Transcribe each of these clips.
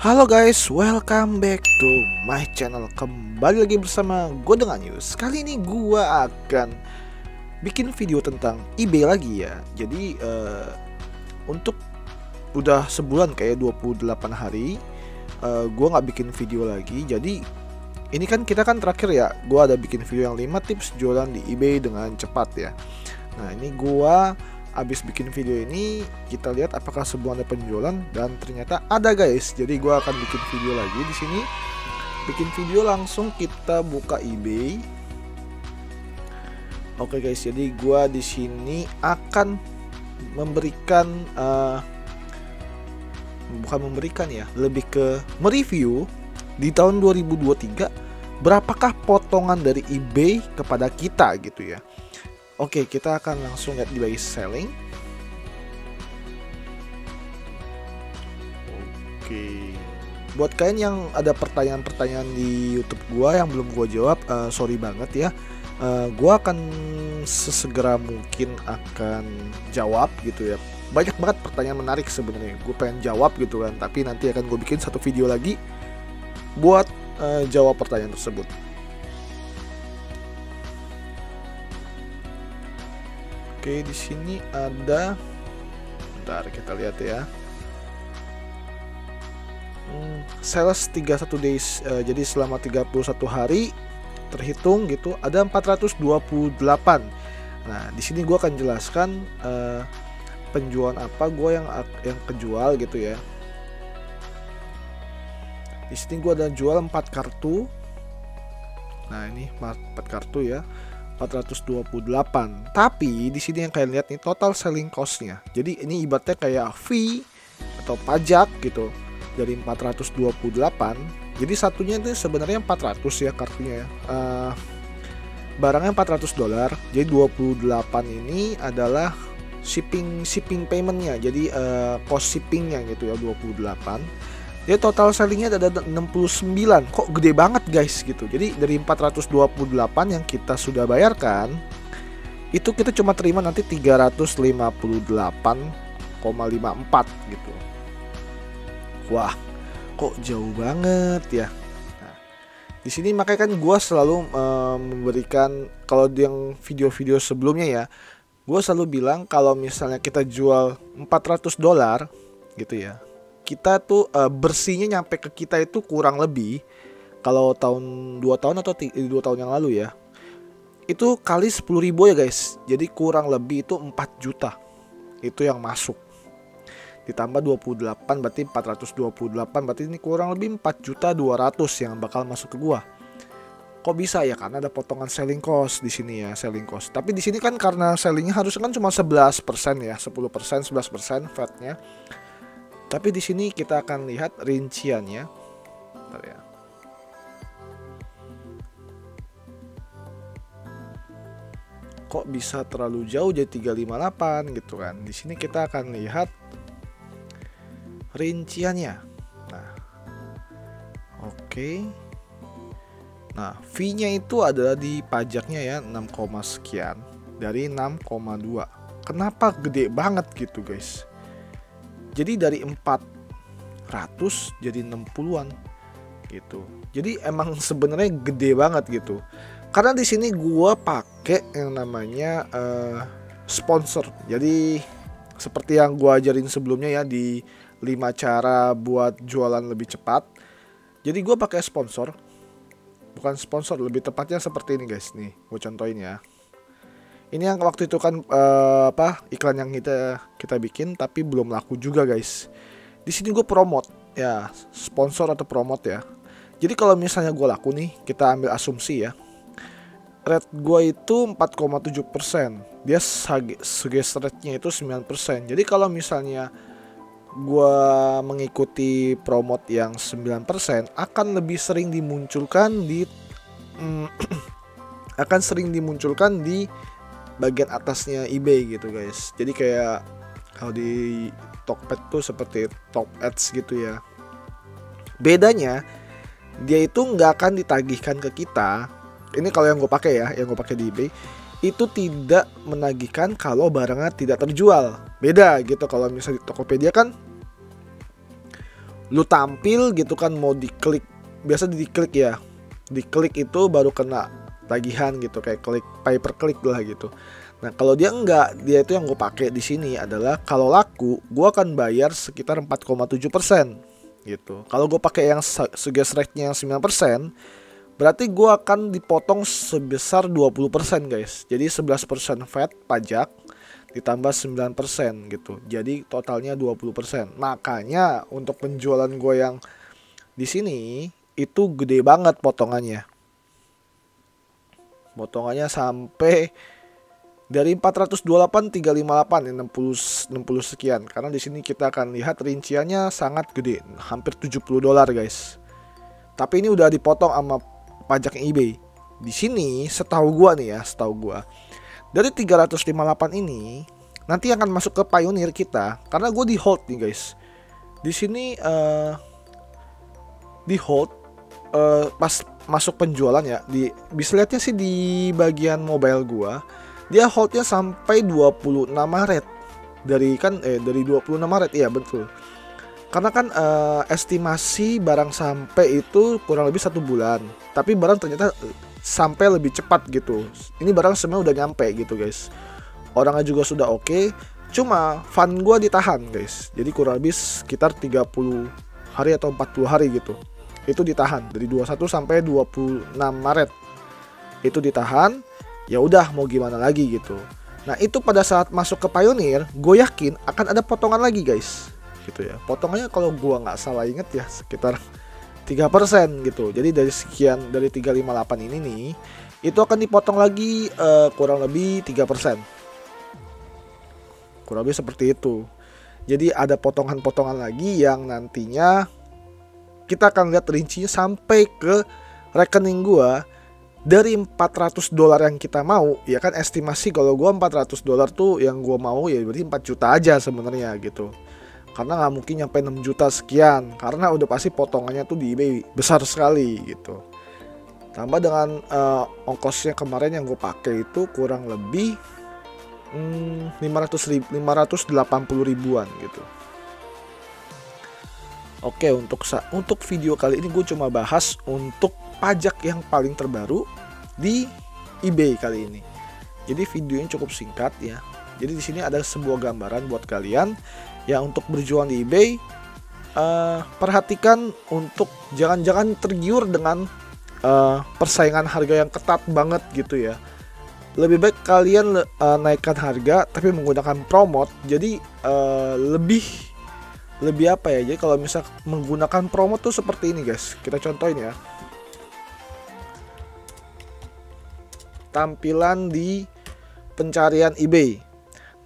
Halo guys, welcome back to my channel. Kembali lagi bersama gue dengan News. Kali ini gue akan bikin video tentang eBay lagi ya. Jadi untuk udah sebulan kayak 28 hari gue nggak bikin video lagi. Jadi ini kan kita kan terakhir ya, gue ada bikin video yang 5 tips jualan di eBay dengan cepat ya. Nah ini gue abis bikin video ini, kita lihat apakah sebulan ada penjualan, dan ternyata ada guys. Jadi gue akan bikin video lagi di sini. Bikin video langsung kita buka eBay. Oke guys, jadi gue di sini akan memberikan bukan memberikan ya, lebih ke mereview di tahun 2023 berapakah potongan dari eBay kepada kita gitu ya. Oke, kita akan langsung lihat di buy selling. Oke, buat kalian yang ada pertanyaan-pertanyaan di YouTube gua yang belum gua jawab, sorry banget ya. Gua akan sesegera mungkin akan jawab gitu ya. Banyak banget pertanyaan menarik sebenarnya. Gue pengen jawab gitu kan, tapi nanti akan gue bikin satu video lagi buat jawab pertanyaan tersebut. Oke, di sini ada, bentar kita lihat ya. Sales 31 days, jadi selama 31 hari terhitung gitu ada 428. Nah, di sini gua akan jelaskan penjualan apa gua yang kejual gitu ya. Di sini gua ada jual 4 kartu. Nah, ini 4 kartu ya. 428. Tapi di sini yang kalian lihat nih total selling cost-nya. Jadi ini ibaratnya kayak fee atau pajak gitu dari 428. Jadi satunya itu sebenarnya 400 ya kartunya ya. Barangnya $400. Jadi 28 ini adalah shipping payment-nya. Jadi cost shipping-nya gitu ya 28. Jadi total sellingnya ada 69. Kok gede banget guys gitu. Jadi dari 428 yang kita sudah bayarkan, itu kita cuma terima nanti 358,54 gitu. Wah, kok jauh banget ya. Nah, di sini makanya kan gue selalu memberikan, kalau di yang video-video sebelumnya ya, gue selalu bilang kalau misalnya kita jual $400 gitu ya, kita tuh bersihnya nyampe ke kita itu kurang lebih, kalau tahun 2 tahun atau 2 tahun yang lalu ya, itu kali 10.000 ya guys. Jadi kurang lebih itu 4 juta itu yang masuk, ditambah 28 berarti 428, berarti ini kurang lebih 4.200.000 yang bakal masuk ke gua. Kok bisa ya? Karena ada potongan selling cost di sini ya, selling cost. Tapi di sini kan karena sellingnya harusnya kan cuma 11% ya, 10%, 11% VAT-nya. Tapi di sini kita akan lihat rinciannya. Bentar ya. Kok bisa terlalu jauh jadi 358 gitu kan. Di sini kita akan lihat rinciannya. Nah. Oke. Nah, fee-nya itu adalah di pajaknya ya 6, sekian dari 6,2. Kenapa gede banget gitu, guys? Jadi dari 400 jadi 60-an gitu. Jadi emang sebenarnya gede banget gitu. Karena di sini gua pakai yang namanya sponsor. Jadi seperti yang gua ajarin sebelumnya ya di 5 cara buat jualan lebih cepat. Jadi gua pakai sponsor. Bukan sponsor, lebih tepatnya seperti ini guys. Nih, gua contohin ya. Ini yang waktu itu kan iklan yang kita bikin tapi belum laku juga guys. Di sini gue promote ya, sponsor atau promote ya. Jadi kalau misalnya gue laku nih, kita ambil asumsi ya, rate gue itu 4,7%. Dia suggest rate-nya itu 9%. Jadi kalau misalnya gue mengikuti promote yang 9%, akan lebih sering dimunculkan di bagian atasnya eBay gitu guys. Jadi kayak kalau di Tokped tuh seperti top ads gitu ya. Bedanya dia itu nggak akan ditagihkan ke kita. Ini kalau yang gue pakai ya, yang gue pakai di eBay itu tidak menagihkan kalau barangnya tidak terjual. Beda gitu. Kalau misalnya di Tokopedia kan lu tampil gitu kan, mau diklik, biasa diklik ya, diklik itu baru kena tagihan gitu, kayak klik pay per klik lah gitu. Nah kalau dia enggak, dia itu yang gue pakai di sini adalah kalau laku gue akan bayar sekitar 4,7% gitu. Kalau gue pakai yang suggest rate-nya 9%, berarti gue akan dipotong sebesar 20% guys. Jadi 11% VAT pajak ditambah 9% gitu. Jadi totalnya 20%. Makanya untuk penjualan gue yang di sini itu gede banget potongannya. Potongannya sampai dari 428 358 60 sekian. Karena di sini kita akan lihat rinciannya sangat gede, hampir $70 guys. Tapi ini udah dipotong sama pajaknya eBay. Di sini setahu gua nih ya, setahu gua dari 358 ini nanti akan masuk ke Pioneer kita, karena gue di hold nih guys. Di sini di hold pas masuk penjualan ya, bisa lihatnya sih di bagian mobile gua, dia holdnya sampai 26 Maret. Dari 26 Maret, iya betul. Karena kan estimasi barang sampai itu kurang lebih 1 bulan, tapi barang ternyata sampai lebih cepat gitu. Ini barang sebenarnya udah nyampe gitu guys. Orangnya juga sudah oke, cuma fund gua ditahan guys. Jadi kurang lebih sekitar 30 hari atau 40 hari gitu. Itu ditahan dari 21 sampai 26 Maret. Itu ditahan. Ya udah mau gimana lagi gitu. Nah, itu pada saat masuk ke Pioneer, gue yakin akan ada potongan lagi guys. Gitu ya. Potongannya kalau gua nggak salah inget ya sekitar 3% gitu. Jadi dari 358 ini nih, itu akan dipotong lagi kurang lebih 3%. Kurang lebih seperti itu. Jadi ada potongan-potongan lagi yang nantinya kita akan lihat rincinya sampai ke rekening gua. Dari $400 yang kita mau, ya kan estimasi kalau gua $400 tuh yang gua mau ya berarti 4 juta aja sebenarnya gitu. Karena nggak mungkin nyampe 6 juta sekian, karena udah pasti potongannya tuh di eBay besar sekali gitu. Tambah dengan ongkosnya kemarin yang gue pakai itu kurang lebih 580 ribuan gitu. Oke, untuk video kali ini gue cuma bahas untuk pajak yang paling terbaru di eBay kali ini. Jadi videonya cukup singkat ya. Jadi di sini ada sebuah gambaran buat kalian yang untuk berjualan di eBay. Perhatikan untuk jangan tergiur dengan persaingan harga yang ketat banget gitu ya. Lebih baik kalian naikkan harga tapi menggunakan promote. Jadi lebih apa ya, jadi kalau misal menggunakan promo tuh seperti ini guys, kita contohin ya, tampilan di pencarian eBay.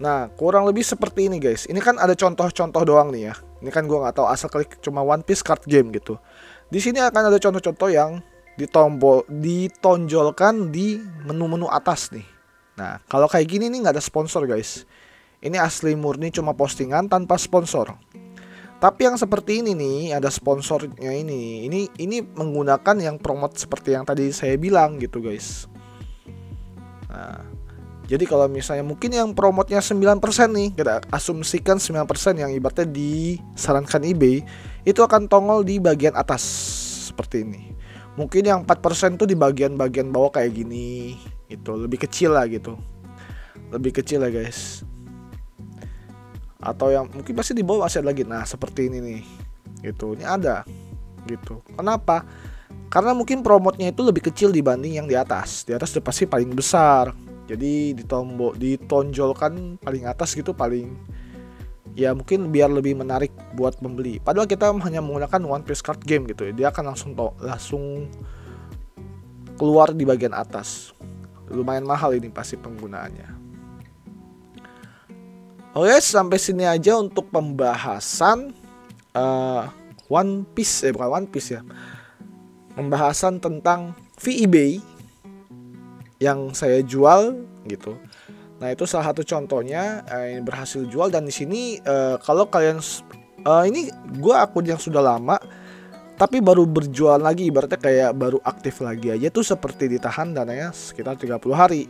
Nah kurang lebih seperti ini guys, ini kan ada contoh-contoh doang nih ya, ini kan gua nggak tahu, asal klik cuma One Piece card game gitu. Di sini akan ada contoh-contoh yang ditonjolkan di menu-menu atas nih. Nah kalau kayak gini nih nggak ada sponsor guys, ini asli murni cuma postingan tanpa sponsor. Tapi yang seperti ini nih ada sponsornya ini menggunakan yang promote seperti yang tadi saya bilang gitu guys. Nah, jadi kalau misalnya mungkin yang promotnya 9% nih, kita asumsikan 9% yang ibaratnya disarankan eBay, itu akan tongol di bagian atas seperti ini. Mungkin yang 4% tuh di bagian-bagian bawah kayak gini, itu lebih kecil lah gitu. Lebih kecil lah guys. Atau yang mungkin pasti di bawah masih ada lagi. Nah seperti ini nih gitu, ini ada gitu. Kenapa? Karena mungkin promotnya itu lebih kecil dibanding yang di atas. Di atas udah pasti paling besar, jadi ditonjolkan paling atas gitu, paling ya mungkin biar lebih menarik buat membeli. Padahal kita hanya menggunakan One Piece card game gitu ya, dia akan langsung keluar di bagian atas. Lumayan mahal ini pasti penggunaannya. Oke, sampai sini aja untuk pembahasan One Piece, bukan One Piece ya, pembahasan tentang eBay yang saya jual gitu. Nah itu salah satu contohnya yang berhasil jual. Dan di sini kalau kalian ini gue akun yang sudah lama tapi baru berjualan lagi, ibaratnya kayak baru aktif lagi aja tuh seperti ditahan dananya sekitar 30 hari.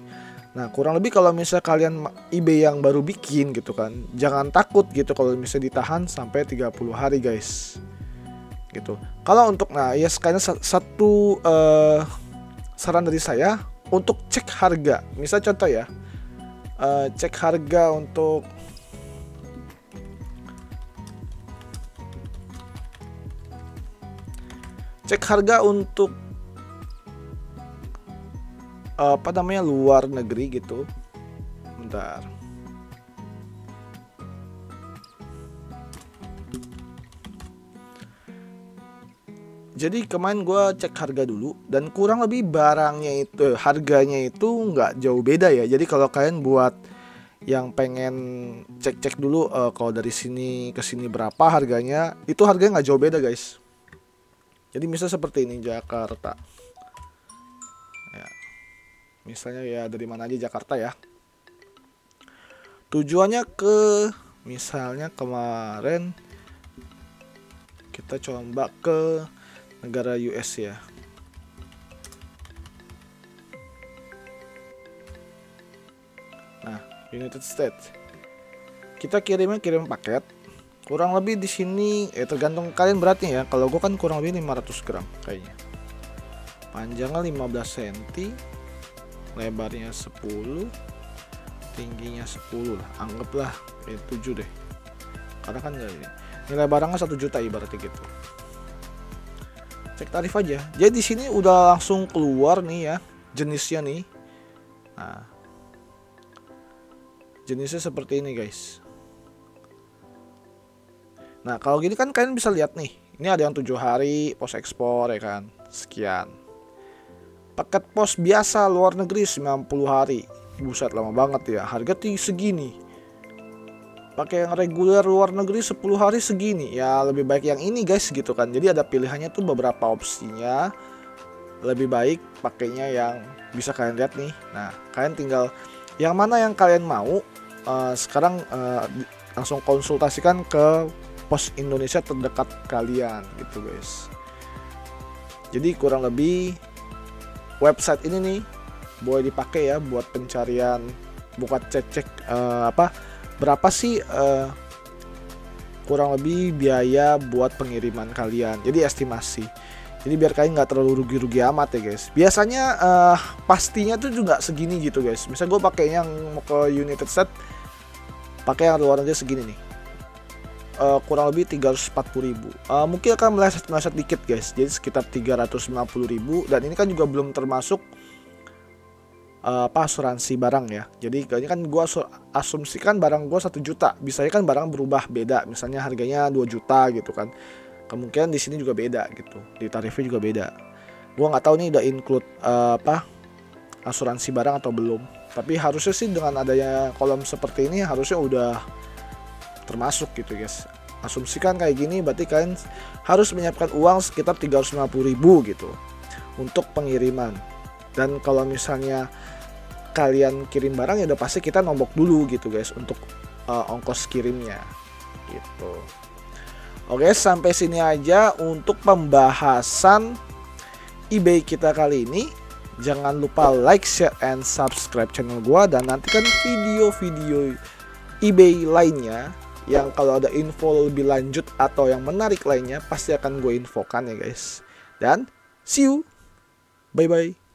Nah kurang lebih kalau misalnya kalian eBay yang baru bikin gitu kan, jangan takut gitu kalau misalnya ditahan sampai 30 hari guys. gitu. Kalau untuk ya sekalian satu saran dari saya untuk cek harga. Misal contoh ya, cek harga untuk apa namanya, luar negeri gitu. Bentar. Jadi kemarin gue cek harga dulu dan kurang lebih harganya itu nggak jauh beda ya. Jadi kalau kalian buat yang pengen cek dulu kalau dari sini ke sini berapa harganya, itu harganya nggak jauh beda guys. Jadi misal seperti ini Jakarta. Ya. Misalnya ya dari mana aja Jakarta ya. Tujuannya ke misalnya kemarin kita coba ke negara US ya. Nah, United States. Kita kirim paket. Kurang lebih di sini tergantung kalian beratnya ya. Kalau gue kan kurang lebih 500 gram kayaknya. Panjangnya 15 cm, lebarnya 10, tingginya 10 lah. Anggaplah 7 deh. Karena kan enggak ini. Nilai barangnya 1 juta ibaratnya gitu. Cek tarif aja. Jadi di sini udah langsung keluar nih ya jenisnya nih. Nah, jenisnya seperti ini guys. Nah kalau gini kan kalian bisa lihat nih. Ini ada yang 7 hari pos ekspor ya kan. Sekian. Paket pos biasa luar negeri 90 hari. Buset lama banget ya. Harga segini. Pakai yang reguler luar negeri 10 hari segini. Ya lebih baik yang ini guys gitu kan. Jadi ada pilihannya tuh beberapa opsinya. Lebih baik pakainya yang bisa kalian lihat nih. Nah kalian tinggal yang mana yang kalian mau. Sekarang langsung konsultasikan ke pos Indonesia terdekat kalian gitu guys. Jadi kurang lebih website ini nih boleh dipakai ya buat pencarian, buat cek berapa sih kurang lebih biaya buat pengiriman kalian. Jadi estimasi. Jadi biar kalian nggak terlalu rugi-rugi amat ya guys. Biasanya pastinya tuh juga segini gitu guys. Misal gue pakai yang mau ke United States, pakai yang luar negeri segini nih. Kurang lebih 340.000. Mungkin akan meleset dikit guys. Jadi sekitar 350.000. Dan ini kan juga belum termasuk asuransi barang ya. Jadi kayaknya kan gua asumsikan barang gua 1 juta. Bisanya kan barang berubah beda. Misalnya harganya 2 juta gitu kan. Kemungkinan di sini juga beda gitu. Di tarifnya juga beda. Gua nggak tahu nih udah include asuransi barang atau belum. Tapi harusnya sih dengan adanya kolom seperti ini harusnya udah termasuk gitu guys. Asumsikan kayak gini berarti kalian harus menyiapkan uang sekitar 350.000 gitu untuk pengiriman. Dan kalau misalnya kalian kirim barang ya udah pasti kita nombok dulu gitu guys untuk ongkos kirimnya gitu. Oke, sampai sini aja untuk pembahasan eBay kita kali ini. Jangan lupa like, share, and subscribe channel gua dan nantikan video-video eBay lainnya yang kalau ada info lebih lanjut atau yang menarik lainnya pasti akan gue infokan ya guys. Dan see you, bye bye.